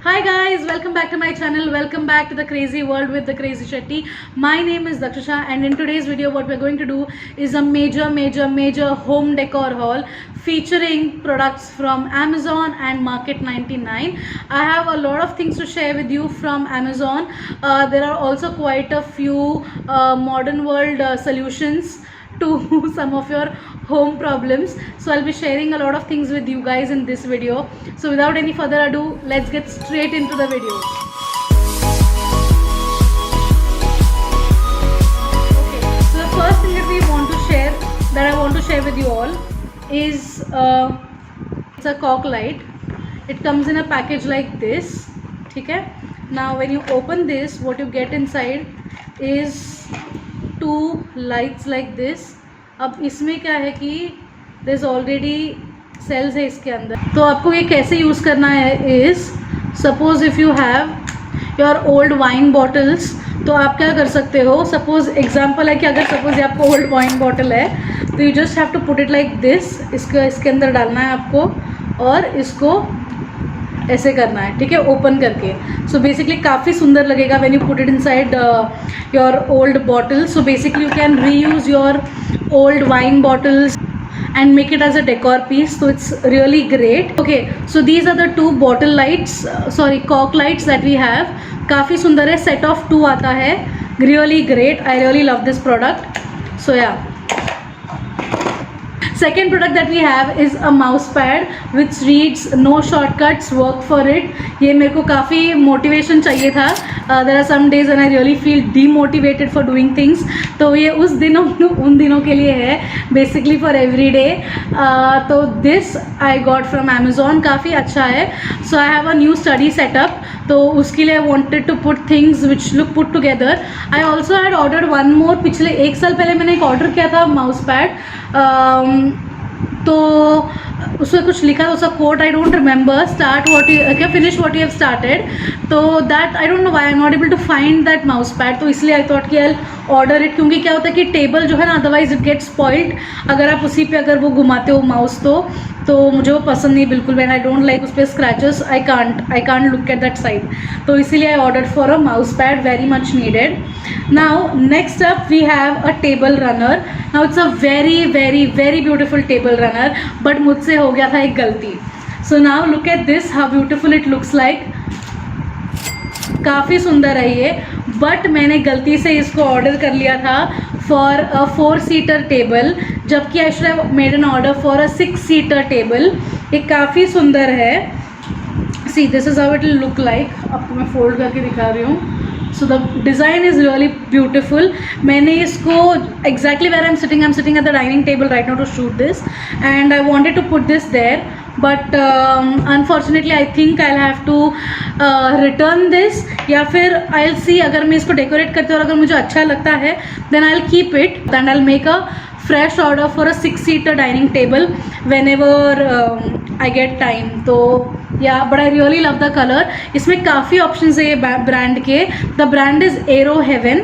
Hi guys, welcome back to my channel. Welcome back to the crazy world with the crazy Shetty. My name is Daksha and in today's video what we're going to do is a major home decor haul featuring products from Amazon and Market 99. I have a lot of things to share with you from Amazon. There are also quite a few modern world solutions to some of your home problems, so I'll be sharing a lot of things with you guys in this video. So without any further ado, let's get straight into the video. Okay, so the first thing that I want to share with you all is it's a cork light. It comes in a package like this. Okay, now when you open this, what you get inside is two lights like this. अब इसमें क्या है कि there's already cells है इसके अंदर, तो आपको ये कैसे यूज़ करना है is suppose if you have your old wine bottles, तो आप क्या कर सकते हो, suppose example है कि अगर suppose ये आपको old wine bottle है तो you just have to put it like this, इसके अंदर डालना है आपको और इसको ऐसे करना है, ठीक है, ओपन करके. सो बेसिकली काफ़ी सुंदर लगेगा when you put it inside your old bottle. So basically you can reuse your old wine bottles and make it as a decor piece, so it's really great. Okay, so these are the two bottle lights, cork lights that we have. काफ़ी सुंदर है, set of 2 आता है, really great. I really love this product. So yeah. Second product that we have is a mouse pad which reads no shortcuts, work for it. ये मेरे को काफ़ी motivation चाहिए था. There are some days when I really feel demotivated for doing things. तो ये उन दिनों के लिए है, basically for every day. तो this I got from Amazon, काफ़ी अच्छा है. So I have a new study setup. तो उसके लिए I wanted to put things which look put together. I also had ordered one more. पिछले 1 साल पहले मैंने एक ऑर्डर किया था माउस पैड. तो उसमें कुछ लिखा था, उसका code I don't remember, start what you क्या finish what you have started. तो that I don't know why I am not able to find that mouse pad. तो इसलिए आई थॉट कि आई ऑर्डर इट, क्योंकि क्या होता है कि टेबल जो है ना, अदरवाइज इट गेट स्पॉइल्ड अगर आप उसी पे अगर वो घुमाते हो माउस. तो मुझे वो पसंद नहीं बिल्कुल भी. आई डोंट लाइक उस पर scratches. I can't look at that side. तो इसीलिए I order for a mouse pad, very much needed. Now next up we have a table runner. Now it's a very beautiful table runner, but मुझसे हो गया था एक गलती. So now look at this, how beautiful it looks like. काफ़ी सुंदर है ये, बट मैंने गलती से इसको ऑर्डर कर लिया था फॉर अ 4-सीटर टेबल, जबकि I should have made an order for a 6-सीटर टेबल. ये काफ़ी सुंदर है. See this is how it will look like. आपको मैं फोल्ड करके दिखा रही हूँ. So the design is really beautiful. मैंने इसको exactly where I am sitting at the dining table right now to shoot this, and I wanted to put this there, but unfortunately I think I have to return this, या फिर I will see अगर मैं इसको decorate करती हूँ और अगर मुझे अच्छा लगता है then I will keep it and I will make a fresh order for a 6-seater dining table whenever I get time. तो yeah, but I really love the color. इसमें काफ़ी options है ये ब्रांड के. The brand is Aero Heaven.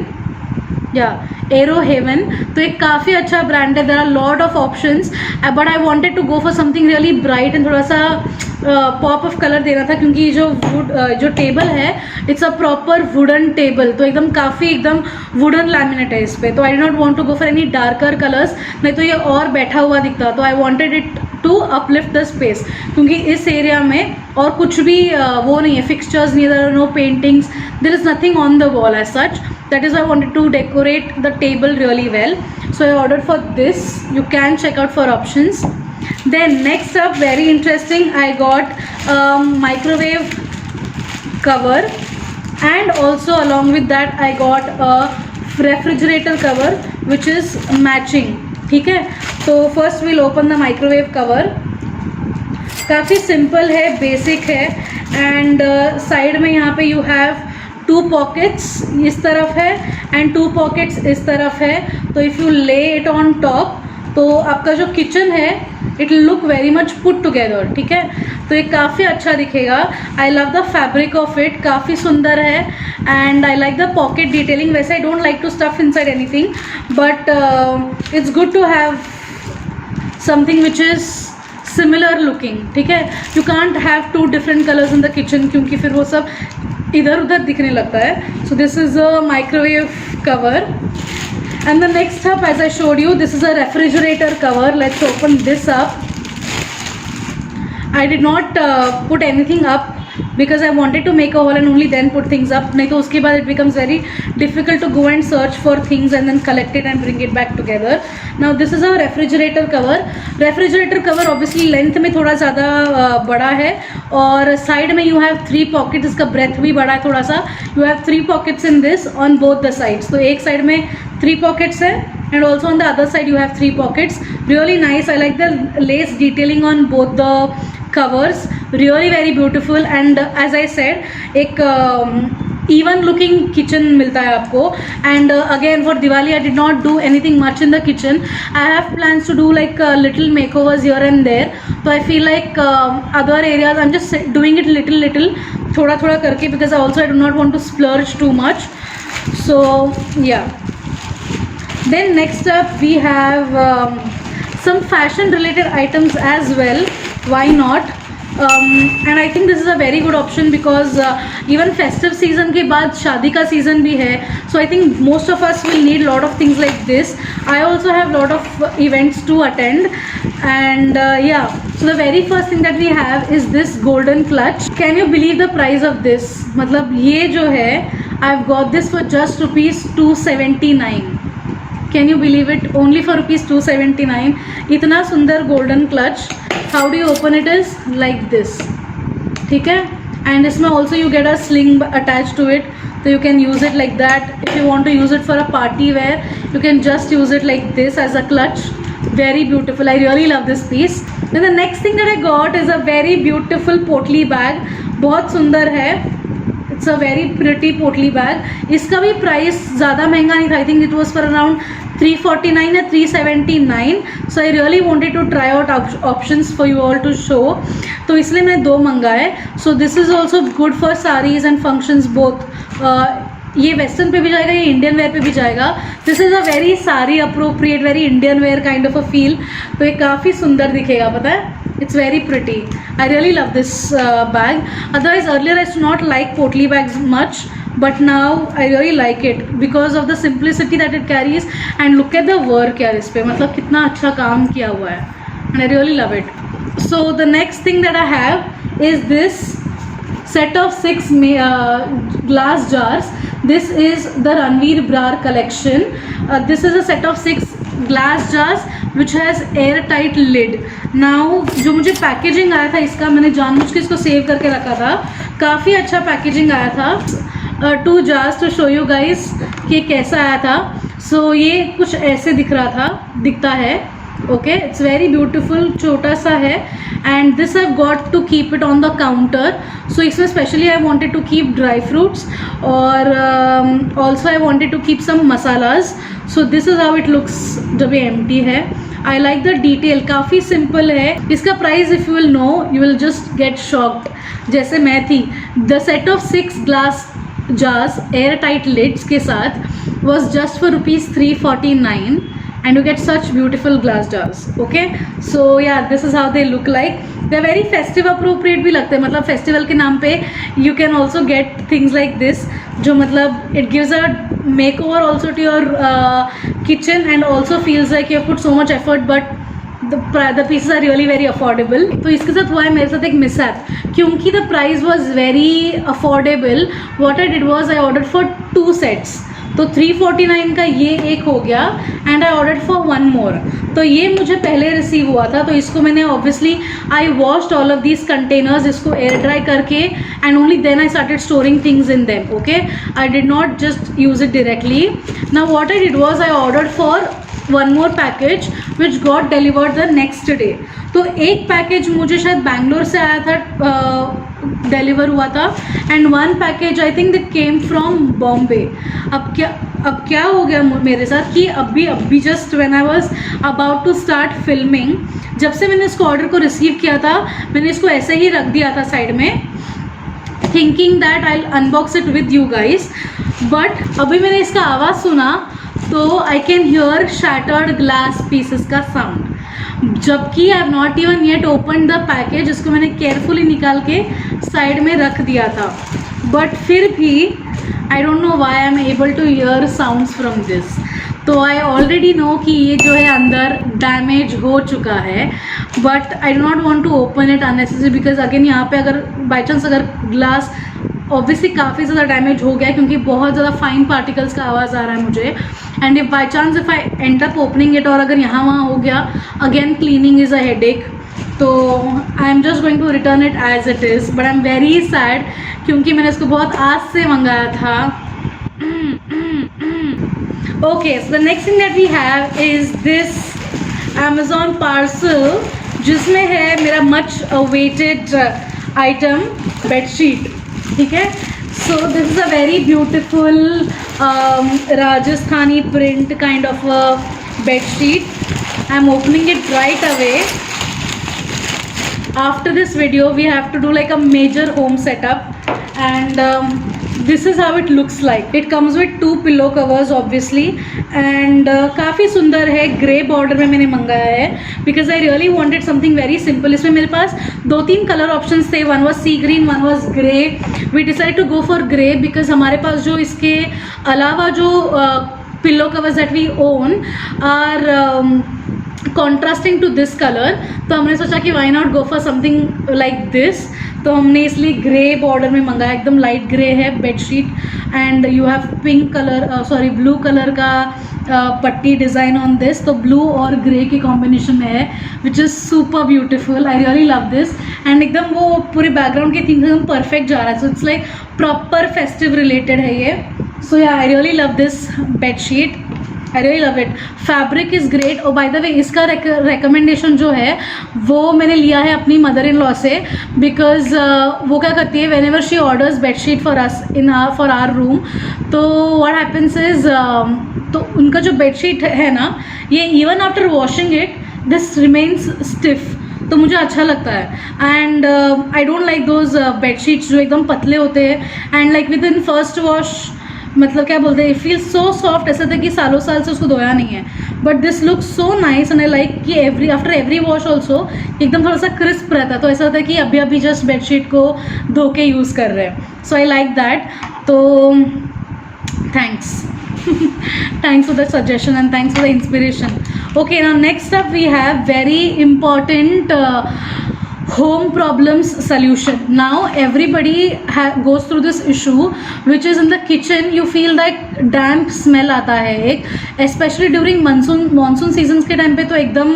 Aero Heaven. तो एक काफ़ी अच्छा ब्रांड है. There are lot of options, but I wanted to go for something really bright and थोड़ा सा पॉप ऑफ कलर देना था, क्योंकि जो टेबल है it's a proper wooden table. तो एकदम वुडन लैमिनेट है इस पर. तो I don't want to go for any darker colours, नहीं तो ये और बैठा हुआ दिखता. तो I wanted it to uplift the space, क्योंकि इस एरिया में और कुछ भी वो नहीं है, फिक्सचर्स नहीं, there are no paintings, there is nothing on the wall as such. That is why I wanted to decorate the table really well. So I ordered for this. You can check out for options. Then next up, very interesting, I got microwave cover, and also along with that I got a refrigerator cover which is matching. ठीक है, तो first we'll open the microwave cover. काफ़ी simple है, basic है, and side में यहाँ पे you have 2 pockets इस तरफ है and 2 pockets इस तरफ है. तो if you lay it on top तो आपका जो किचन है it will look very much put together. ठीक है, तो ये काफ़ी अच्छा दिखेगा. I love the fabric of it, काफ़ी सुंदर है, and I like the pocket detailing. वैसे I don't like to stuff inside anything, but it's good to have something which is similar looking, ठीक है. You can't have two different colours in the kitchen क्योंकि फिर वो सब इधर उधर दिखने लगता है. So this is a microwave cover. And the next up, as I showed you, this is a refrigerator cover. Let's open this up. I did not put anything up because I wanted to make a haul and only then put things up. नहीं तो उसके बाद it becomes very difficult to go and search for things and then collect it and bring it back together. Now this is a refrigerator cover. Refrigerator cover obviously length में थोड़ा ज़्यादा बड़ा है और side में you have 3 pockets. इसका breadth भी बड़ा है थोड़ा सा. You have 3 pockets in this on both the sides. तो एक side में 3 pockets है and also on the other side you have 3 pockets. Really nice. I like the lace detailing on both the covers. Really very beautiful. And as I said, एक even looking kitchen मिलता है आपको. And again for Diwali I did not do anything much in the kitchen. I have plans to do like little makeovers here and there. So I feel like other areas I'm just doing it little थोड़ा थोड़ा करके because also I do not want to splurge too much. So yeah. Then next up we have some fashion related items as well. Why not? And I think this is a very good option because even festive season के बाद शादी का season भी है. So I think most of us will need lot of things like this. I also have lot of events to attend. And yeah, so the very first thing that we have is this golden clutch. Can you believe the price of this? मतलब ये जो है I've got this for just rupees 279. Can you believe it? Only for rupees 279. इतना सुंदर golden clutch. How do you open it is like this, ठीक है. And इसमें also you get a sling attached to it, so you can use it like that. If you want to use it for a party wear, you can just use it like this as a clutch. Very beautiful. I really love this piece. Then the next thing that I got is a very beautiful पोटली bag. बहुत सुंदर है. It's a very pretty पोटली bag. इसका भी price ज़्यादा महंगा नहीं था. I think it was for around 349 or 379. So I really wanted to try out options for you all to show. तो इसलिए मैंने 2 मंगाए. So this is also good for sarees and functions both. ये western पे भी जाएगा, ये Indian wear पे भी जाएगा. This is a very sari appropriate, very Indian wear kind of a feel. तो ये काफ़ी सुंदर दिखेगा, पता है. It's very pretty. I really love this bag. Otherwise earlier I used to not like potli bags much, but now I really like it because of the simplicity that it carries. And look at the work यार इस पे, मतलब कितना अच्छा काम किया हुआ है. And I really love it. So the next thing that I have is this set of 6 glass jars. This is the Ranveer Brar collection. This is a set of 6 glass jars which has airtight lid. Now जो मुझे packaging आया था इसका, मैंने जानबूझ के इसको save करके रखा था. काफ़ी अच्छा पैकेजिंग आया था. 2 jars to show you guys कि कैसा आया था. So ये कुछ ऐसे दिखता है. Okay, it's very beautiful. छोटा सा है. And this I've got to keep it on the counter. So इसमें specially I wanted to keep dry fruits और also I wanted to keep some masalas. So this is how it looks जब ये empty है. I like the detail. काफ़ी simple है. इसका price if you will know, you will just get shocked. जैसे मैं थी. The set of 6 glass jars airtight lids के साथ was just for rupees 349. And you get such beautiful glass jars. Okay, so yeah, this is how they look like. They're very festive appropriate भी लगते हैं. मतलब festival के नाम पे you can also get things like this. जो मतलब it gives a makeover also to your kitchen and also feels like you have put so much effort, but the pieces are really very affordable. तो इसके साथ हुआ है मेरे साथ एक mishap. क्योंकि the price was very affordable, what I did was I ordered for 2 sets. तो 349 का ये एक हो गया एंड आई ऑर्डर फॉर 1 मोर. तो ये मुझे पहले रिसीव हुआ था, तो इसको मैंने obviously I washed all of these containers, इसको एयर ड्राई करके and only then I started storing things in them. Okay, I did not just use it directly. Now what I did was I ordered for 1 more package which got delivered the next day. तो एक package मुझे शायद बैंगलोर से आया था, deliver हुआ था, and 1 package I think that came from Bombay. अब क्या हो गया मेरे साथ कि अभी just when I was about to start filming, जब से मैंने इसको ऑर्डर को रिसीव किया था मैंने इसको ऐसे ही रख दिया था साइड में, thinking that I unbox it with you guys. But अभी मैंने इसका आवाज़ सुना तो I can hear shattered glass pieces का साउंड. जबकि I have not even yet open the package, इसको मैंने केयरफुली निकाल के साइड में रख दिया था, बट फिर भी I don't know why I am able to hear sounds from this. तो आई ऑलरेडी नो कि ये जो है अंदर डैमेज हो चुका है, but I do not want to open it unnecessary, because again यहाँ पे अगर बाई चांस अगर ग्लास ऑब्वियसली काफ़ी ज़्यादा डैमेज हो गया है, क्योंकि बहुत ज़्यादा फाइन पार्टिकल्स का आवाज़ आ रहा है मुझे, and if by chance if I end up opening it और अगर यहाँ वहाँ हो गया, again cleaning is a headache. तो I am just going to return it as it is, but I am very sad क्योंकि मैंने इसको बहुत आस से मंगाया था। Okay, so the next thing that we have is this Amazon parcel, जिसमें है मेरा मच अवेटेड आइटम बेडशीट। ठीक है, so this is a very beautiful Rajasthani print kind of bedsheet. I am opening it right away. After this video we have to do like a major home setup, and this is how it looks like. It comes with 2 pillow covers obviously, and काफ़ी सुंदर है। Grey border में मैंने मंगाया है because I really wanted something very simple. इसमें मेरे पास 2-3 colour options थे, one was sea green, one was grey. We decided to go for grey because हमारे पास जो इसके अलावा जो pillow covers that we own are contrasting to this colour, तो हमने सोचा कि why not go for something like this. तो हमने इसलिए ग्रे बॉर्डर में मंगाया, एकदम लाइट ग्रे है bedsheet, and you have pink colour sorry blue colour का पट्टी डिज़ाइन ऑन दिस। तो ब्लू और ग्रे की कॉम्बिनेशन में है, which is super beautiful. I really love this, and एकदम वो पूरे बैकग्राउंड के थीम एकदम परफेक्ट जा रहा है। So it's like proper festive related है ये। So yeah I really love this bedsheet, I really love it. Fabric is great. और बाय द वे इसका रिकमेंडेशन जो है वो मैंने लिया है अपनी मदर इन लॉ से, बिकॉज वो क्या करती है, whenever she orders bedsheet for us for our room, तो व्हाट हैपन्स इज, तो उनका जो बेडशीट है ना, ये even after washing it this remains stiff, तो मुझे अच्छा लगता है। And I don't like those bedsheets जो एकदम पतले होते हैं, and like with in first wash मतलब क्या बोलते हैं, इट फील सो सॉफ्ट, ऐसा था कि सालों साल से उसको धोया नहीं है। But this looks so nice, and I like कि आफ्टर एवरी वॉश ऑल्सो एकदम थोड़ा सा क्रिस्प रहता है, तो ऐसा होता है कि अभी अभी जस्ट बेडशीट को धो के यूज़ कर रहे हैं। सो आई लाइक दैट। तो thanks thanks for the suggestion and thanks for the inspiration. Okay, now next up we have very important home problems solution. Now everybody goes through this issue, which is in the kitchen you feel that damp smell आता है एक, especially during monsoon seasons के time पे तो एकदम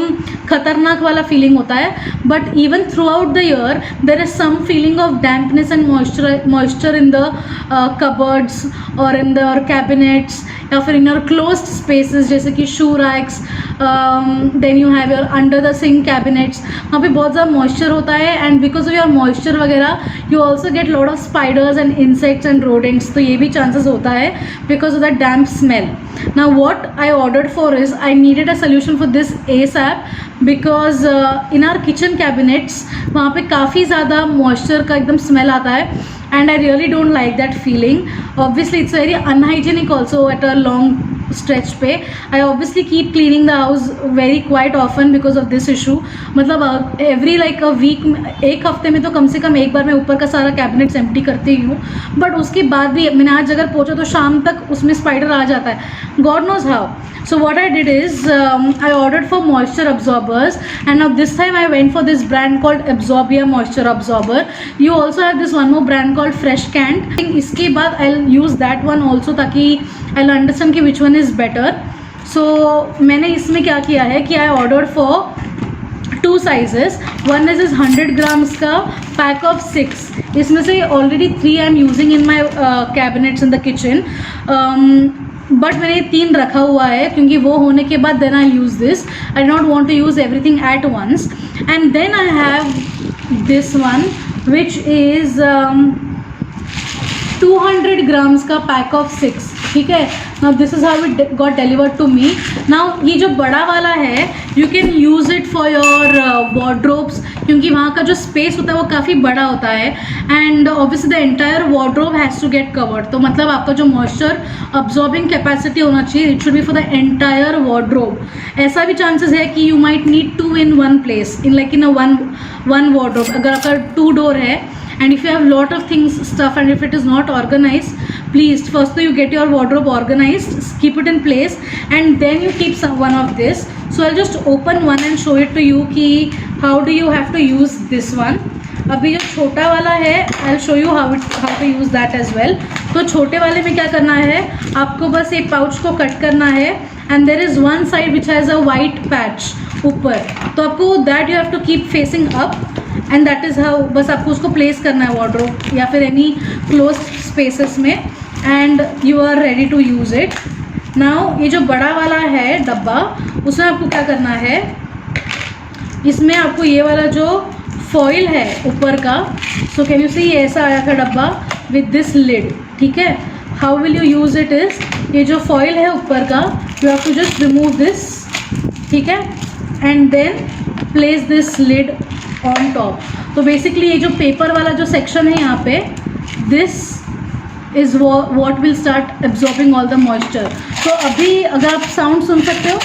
खतरनाक वाला feeling होता है, but even throughout the year there is some feeling of dampness and moisture in the cupboards or in the cabinets या फिर in your closed spaces जैसे कि shoe racks, then you have your under the sink cabinets, वहाँ पे बहुत ज़्यादा moisture होता है, and because of your moisture वगैरह you also get lot of spiders and insects and rodents, तो ये भी chances होता है because of the damp smell. Now what I ordered for is I needed a solution for this ASAP because in our kitchen cabinets वहाँ पे काफ़ी ज़्यादा moisture का एकदम smell आता है, and I really don't like that feeling. Obviously it's very unhygienic also at a long stretch पे. I obviously keep cleaning the house very quite often because of this issue. मतलब every like a week, एक हफ्ते में तो कम से कम एक बार मैं ऊपर का सारा कैबिनेट्स एम्प्टी करती हूँ, बट उसके बाद भी मैंने आज अगर पोंछा तो शाम तक उसमें स्पाइडर आ जाता है, God knows how. So what I did is I ordered for moisture absorbers, and now this time I went for this brand called Absorbia moisture absorber. You also have this one more brand called Fresh Cant. इसके बाद I'll use that one also ताकि I'll understand कि which one is better. So मैंने इसमें क्या किया है कि I ordered for 2 sizes. One is 100 grams का pack of 6. इसमें से already 3 I am using in my cabinets in the kitchen. But मैंने 3 रखा हुआ है क्योंकि वो होने के बाद then I use this. I don't want to use everything at once. And then I have this one which is 200 grams का पैक ऑफ 6. ठीक है, now this is how it got delivered to me. Now ये जो बड़ा वाला है you can use it for your wardrobes क्योंकि वहाँ का जो स्पेस होता है वो काफ़ी बड़ा होता है and obviously the entire wardrobe has to get covered. तो मतलब आपका जो मॉइस्चर अब्जॉर्बिंग कैपेसिटी होना चाहिए, it should be for the entire wardrobe. ऐसा भी चांसेस है कि you might need 2 in 1 place in like in a one wardrobe. अगर आपका 2 डोर है and if you have lot of things stuff and if it is not organized, please first you get your wardrobe organized, keep it in place and then you keep one of this. So I'll just open one and show it to you कि how do you have to use this one. अभी जो छोटा वाला है I'll show you how to use that as well. तो छोटे वाले में क्या करना है, आपको बस एक पाउच को कट करना है and there is one side which has a white patch ऊपर, तो आपको that you have to keep facing up and that is how बस आपको उसको प्लेस करना है वार्डरोब या फिर एनी क्लोज स्पेसेस में and you are ready to use it. Now ये जो बड़ा वाला है डब्बा, उसमें आपको क्या करना है, इसमें आपको ये वाला जो फॉइल है ऊपर का, सो कैन यू सी ये ऐसा आया था डब्बा विद दिस लिड, ठीक है. How will you use it is, ये जो फॉइल है ऊपर का, you have to just remove this, ठीक है, and then place this lid on top. तो बेसिकली ये जो पेपर वाला जो सेक्शन है यहाँ पे, this is what will start absorbing all the moisture. तो अभी अगर आप साउंड सुन सकते हो,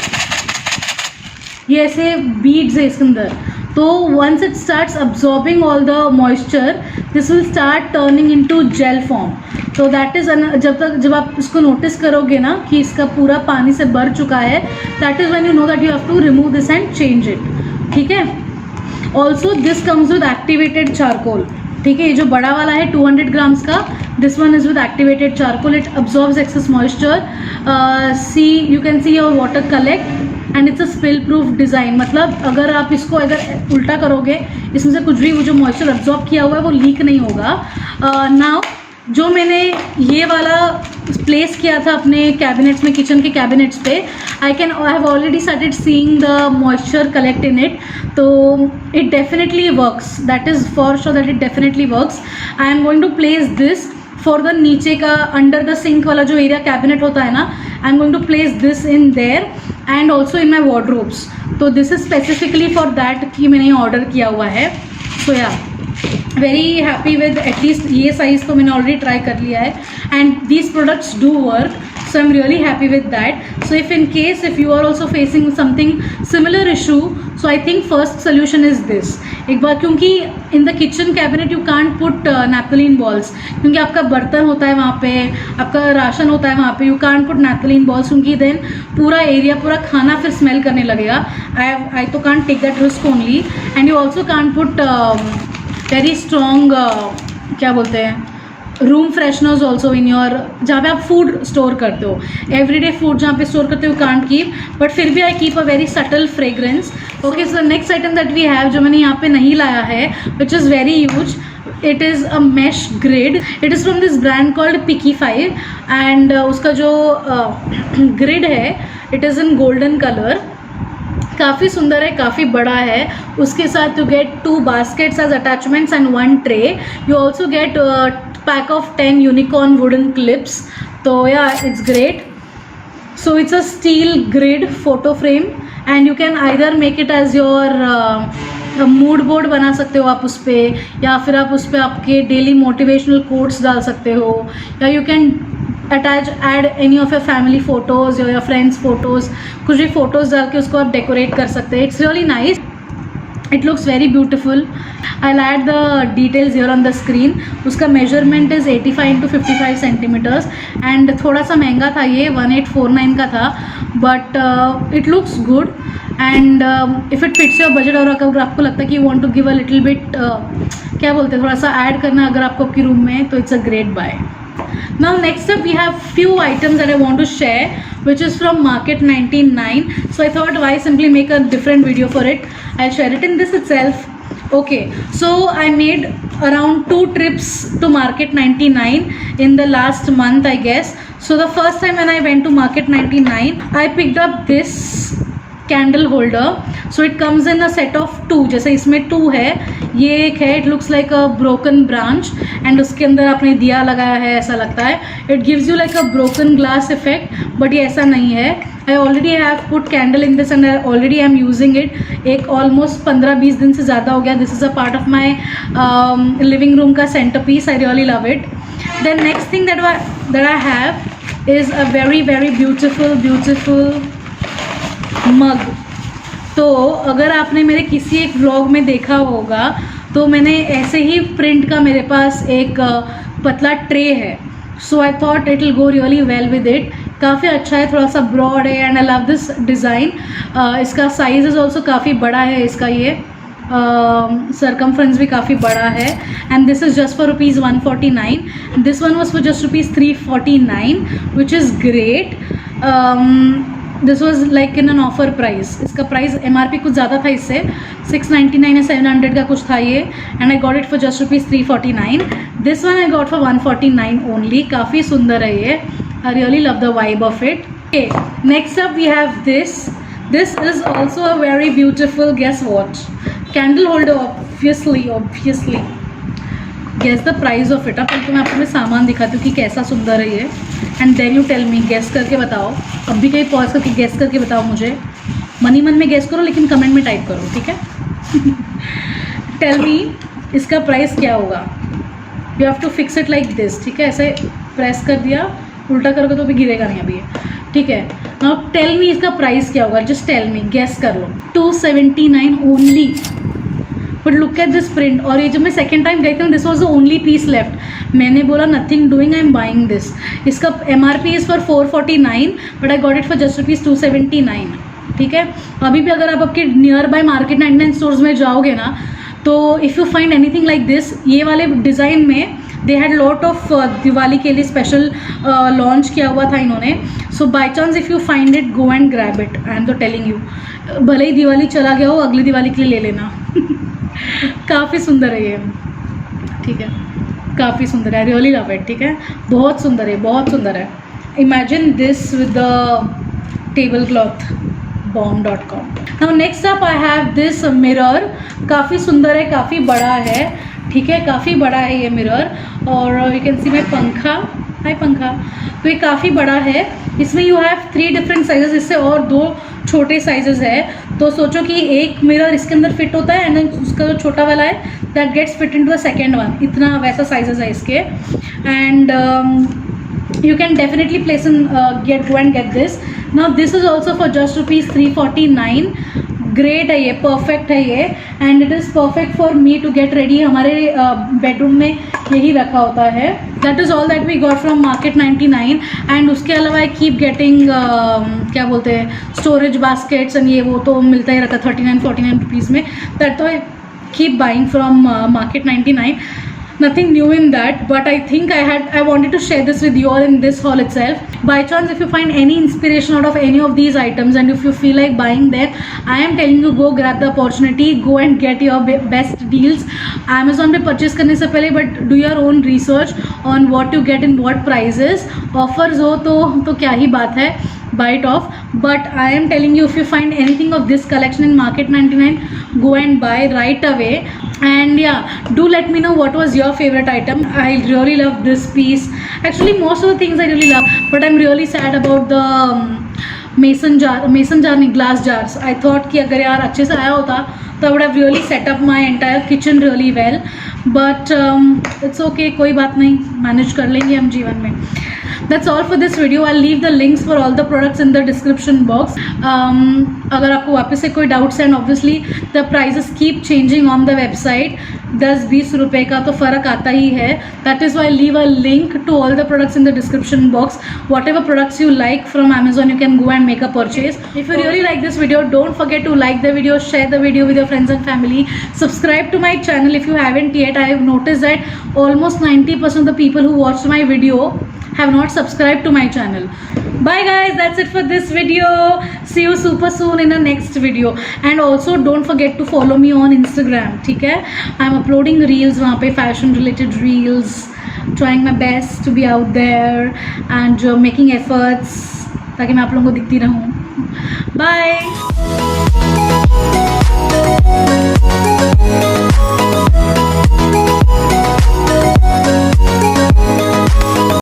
ये ऐसे बीड्स है इसके अंदर, तो once it starts absorbing all the moisture, this will start turning into gel form. तो दैट इज़ जब आप इसको नोटिस करोगे ना कि इसका पूरा पानी से भर चुका है, that is when you know that you have to remove this and change it, ठीक है. Also this comes with activated charcoal, ठीक है. ये जो बड़ा वाला है 200 ग्राम्स का, this one is with activated charcoal. It absorbs excess moisture. See you can see your water collect and it's a spill proof design. मतलब अगर आप इसको अगर उल्टा करोगे, इसमें से कुछ भी वो जो मॉइस्चर अब्जॉर्ब किया हुआ है वो लीक नहीं होगा. नाउ जो मैंने ये वाला प्लेस किया था अपने कैबिनेट्स में, किचन के कैबिनेट्स पे, I have already started seeing the moisture collect in it. तो it definitely works, that is for sure that it definitely works. I am going to place this for the नीचे का under the sink वाला जो area cabinet होता है ना, I am going to place this in there and also in my wardrobes. तो this is specifically for that कि मैंने ऑर्डर किया हुआ है. So yeah very happy with at least ये साइज़ तो मैंने ऑलरेडी ट्राई कर लिया है and these products do work. So I'm really happy with that. So if you are also facing something similar issue, so I think first solution is this. एक बार क्योंकि in the kitchen cabinet you can't put naphthalene balls, क्योंकि आपका बर्तन होता है वहाँ पे, आपका राशन होता है वहाँ पे, you can't put naphthalene balls क्योंकि then पूरा एरिया, पूरा खाना फिर स्मेल करने लगेगा. I तो can't take that risk only. And you also can't put very strong क्या बोलते हैं, room fresheners also in your, जहाँ पे आप फूड स्टोर करते हो, एवरीडे फूड जहाँ पे स्टोर करते हो कांट कीप, बट फिर भी I keep a very subtle fragrance. Okay, so next item that we have, जो मैंने यहाँ पे नहीं लाया है, which is very huge, it is a mesh grid. It is from this brand called Picky 5 and उसका जो ग्रिड है, it is in golden colour. काफ़ी सुंदर है, काफ़ी बड़ा है. उसके साथ you get 2 baskets as attachments and 1 tray. You also get pack of 10 unicorn wooden clips. So yeah, it's great. So it's a steel grid photo frame and you can either make it as your mood board बना सकते हो आप उस पर, या फिर आप उस पर आपके डेली मोटिवेशनल कोट्स डाल सकते हो, या you can add any of your family photos या फ्रेंड्स फ़ोटोज़, कुछ भी फ़ोटोज़ डाल के उसको आप डेकोरेट कर सकते हैं. It's really nice. It looks very beautiful. I'll add the details here on the screen. उसका measurement is 85 into 55 centimeters and थोड़ा सा महंगा था, ये 1849 का था, but it looks good and if it fits your budget, और अगर आपको लगता है कि you want to give a little bit क्या बोलते हैं, थोड़ा सा ऐड करना अगर आपको आपकी रूम में, तो it's a great buy. Now next up we have few items that I want to share, which is from Market 99. So I thought why simply make a different video for it. I'll share it in this itself. Okay, so I made around 2 trips to Market 99 in the last month, I guess. So the first time when I went to Market 99, I picked up this candle holder. So it comes in a set of 2. जैसे इसमें 2 है, ये एक है. It looks like a broken branch and उसके अंदर आपने दिया लगाया है ऐसा लगता है. It gives you like a broken glass effect, but ये ऐसा नहीं है. I already have put candle in this and I already am using it. एक almost 15-20 दिन से ज़्यादा हो गया. This is a part of my living room का centerpiece. I really love it. The next thing that I have is a very beautiful mug. तो अगर आपने मेरे किसी एक vlog में देखा होगा तो मैंने ऐसे ही print का मेरे पास एक पतला tray है. So I thought it will go really well with it. काफ़ी अच्छा है, थोड़ा सा ब्रॉड है and I love this design. इसका साइज़ इज़ ऑल्सो काफ़ी बड़ा है. इसका ये सरकमफ्रेंस भी काफ़ी बड़ा है. And this is just for ₹149. This one was for just ₹349 which is great. This was like in an offer price. इसका प्राइस MRP कुछ ज़्यादा था, इससे 699 या 700 का कुछ था ये. And I got it for just ₹349. This one I got for 149 only. काफ़ी सुंदर है ये. I really love the vibe of it. Okay, next up we have this. This is also a very beautiful, guess what? Candle holder, obviously. Guess the price of it. अब तो मैं आपको मैं सामान दिखाती हूँ कि कैसा सुंदर है ये. And then you tell me, guess करके बताओ. अब भी कहीं पॉज करके guess करके बताओ मुझे. मन में guess करो लेकिन कमेंट में टाइप करो, ठीक है? Tell me इसका प्राइस क्या होगा. You have to fix it like this, ठीक है? ऐसे प्रेस कर दिया, उल्टा करोगे तो भी गिरेगा नहीं अभी ये, ठीक है. नाउ टेल मी इसका प्राइस क्या होगा. जस्ट टेल मी, गेस कर लो. 279 only. But look at this print. और ये जब मैं सेकेंड टाइम गई थी, this was the only piece left. मैंने बोला nothing doing, I am buying this. इसका MRP is for 449 but I got it for just ₹279, ठीक है. अभी भी अगर आप आपके नियर बाय मार्केट 99 स्टोर्स में जाओगे ना, तो if you find anything like this, ये वाले डिज़ाइन में they had lot of Diwali के लिए स्पेशल लॉन्च किया हुआ था इन्होंने. So by chance if you find it, go and grab it. I am तो टेलिंग यू, भले ही दिवाली चला गया हो, अगली दिवाली के लिए ले लेना. काफ़ी सुंदर है ये, ठीक है. काफ़ी सुंदर है. रियली लव इट, ठीक है. बहुत सुंदर है, बहुत सुंदर है. Imagine this with the table cloth bomb.com. Now next up I have this mirror. काफ़ी सुंदर है, काफ़ी बड़ा है, ठीक है. काफ़ी बड़ा है ये मिरर. और यू कैन सी माई पंखा. हाय पंखा. तो ये काफ़ी बड़ा है. इसमें यू हैव 3 डिफरेंट साइजेस. इससे और 2 छोटे साइजेस है. तो सोचो कि एक मिरर इसके अंदर फिट होता है एंड देन उसका जो छोटा वाला है that gets fit in to the second one. इतना वैसा साइजेस है इसके. And you can definitely place in go and get this. Now this is also for just ₹349. Great है ये, परफेक्ट है ये. And it is perfect for me to get ready. हमारे bedroom में यही रखा होता है. That is all that we got from market 99. And उसके अलावा आई कीप गेटिंग क्या बोलते हैं, स्टोरेज बास्केट्स एंड ये वो तो मिलता ही रहता है 39-49 रुपीज़ में. दैट तो I keep buying from market 99. Nothing new in that, but I think I wanted to share this with you all in this haul itself. By chance, if you find any inspiration out of any of these items and if you feel like buying them, I am telling you, go grab the opportunity, go and get your best deals. Amazon पे purchase करने से पहले, but do your own research on what you get in what prices. Offers हो तो क्या ही बात है, buy it off. But I am telling you, if you find anything of this collection in Market 99, go and buy right away. And yeah, do let me know what was your favorite item. I really love this piece. Actually, most of the things I really love, but I'm really sad about the mason jar नहीं, glass jars. I thought कि अगर यार अच्छे से आया होता तो I would have really set up my entire kitchen really well. But it's okay, कोई बात नहीं, मैनेज कर लेंगे हम जीवन में. That's all for this video. I'll leave the links for all the products in the description box. अगर आपको वापस से कोई डाउट्स हैं, obviously the prices keep changing on the website. 10-20 रुपए का तो फ़र्क आता ही है. That is why I leave a link to all the products in the description box. Whatever products you like from Amazon, you can go and make a purchase. If you really like this video, don't forget to like the video, share the video with your friends and family. Subscribe to my channel if you haven't yet. I have noticed that almost 90% of the people who watched my video have not subscribed to my channel. Bye guys, that's it for this video. See you super soon in the next video. And also don't forget to follow me on Instagram, ठीक है? I'm uploading reels वहाँ पे, fashion related reels, trying my best to be out there and making efforts ताकि मैं आप लोगों को दिखती रहूँ. बाय।